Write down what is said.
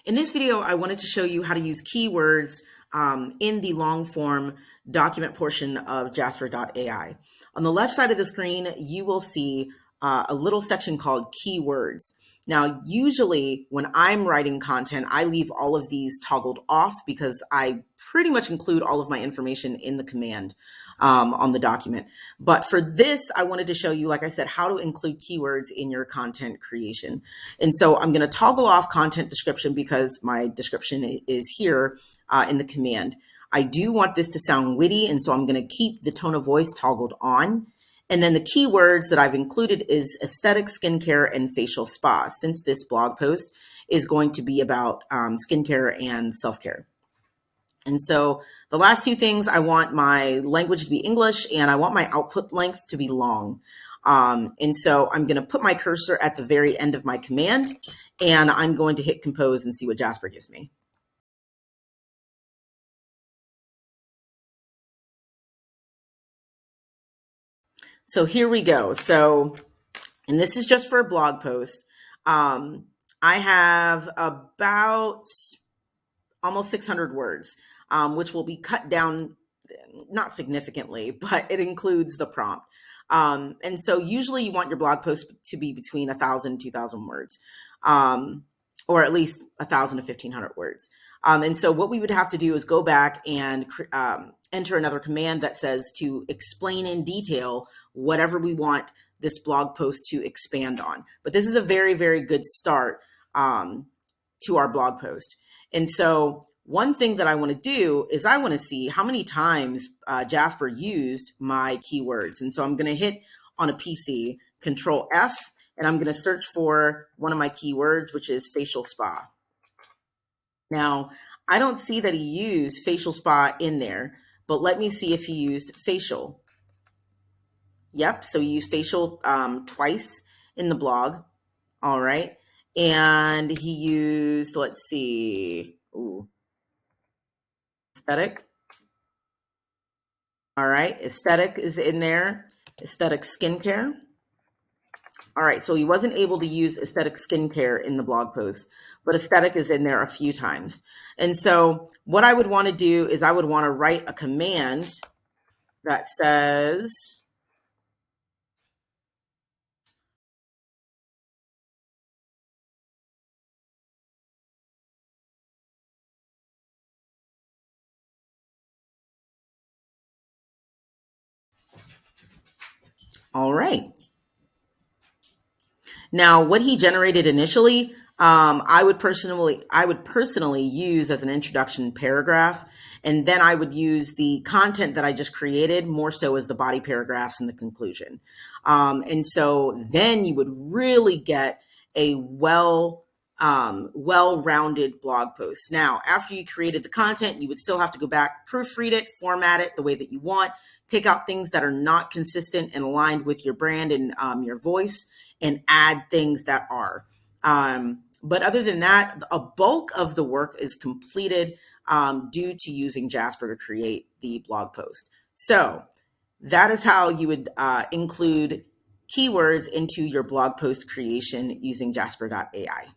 In this video, I wanted to show you how to use keywords in the long form document portion of Jasper.ai. On the left side of the screen, you will see a little section called keywords. Now, usually when I'm writing content, I leave all of these toggled off because I pretty much include all of my information in the command on the document. But for this, I wanted to show you, like I said, how to include keywords in your content creation. And so I'm going to toggle off content description because my description is here in the command. I do want this to sound witty, and so I'm going to keep the tone of voice toggled on. And then the keywords that I've included is aesthetic, skincare, and facial spa, since this blog post is going to be about skincare and self-care. And so the last two things, I want my language to be English and I want my output length to be long. And so I'm going to put my cursor at the very end of my command, and I'm going to hit compose and see what Jasper gives me. So here we go. So, and this is just for a blog post. I have about almost 600 words, which will be cut down, not significantly, but it includes the prompt. And so usually you want your blog post to be between 1,000 and 2,000 words, or at least 1,000 to 1,500 words. And so what we would have to do is go back and enter another command that says to explain in detail whatever we want this blog post to expand on. But this is a very, very good start to our blog post. And so one thing that I want to do is I want to see how many times Jasper used my keywords. And so I'm going to hit on a PC, Control F, and I'm going to search for one of my keywords, which is facial spa. Now, I don't see that he used facial spa in there, but let me see if he used facial. Yep, so he used facial twice in the blog. All right. And he used, let's see, aesthetic. All right, aesthetic is in there, aesthetic skincare. All right, so he wasn't able to use aesthetic skincare in the blog post, but aesthetic is in there a few times. And so what I would want to do is I would want to write a command that says, all right. Now, what he generated initially, I would personally use as an introduction paragraph, and then I would use the content that I just created more so as the body paragraphs and the conclusion. And so then you would really get a well-rounded blog post. Now, after you created the content, you would still have to go back, proofread it, format it the way that you want, take out things that are not consistent and aligned with your brand and your voice, and add things that are. But other than that, a bulk of the work is completed due to using Jasper to create the blog post. So that is how you would include keywords into your blog post creation using Jasper.ai.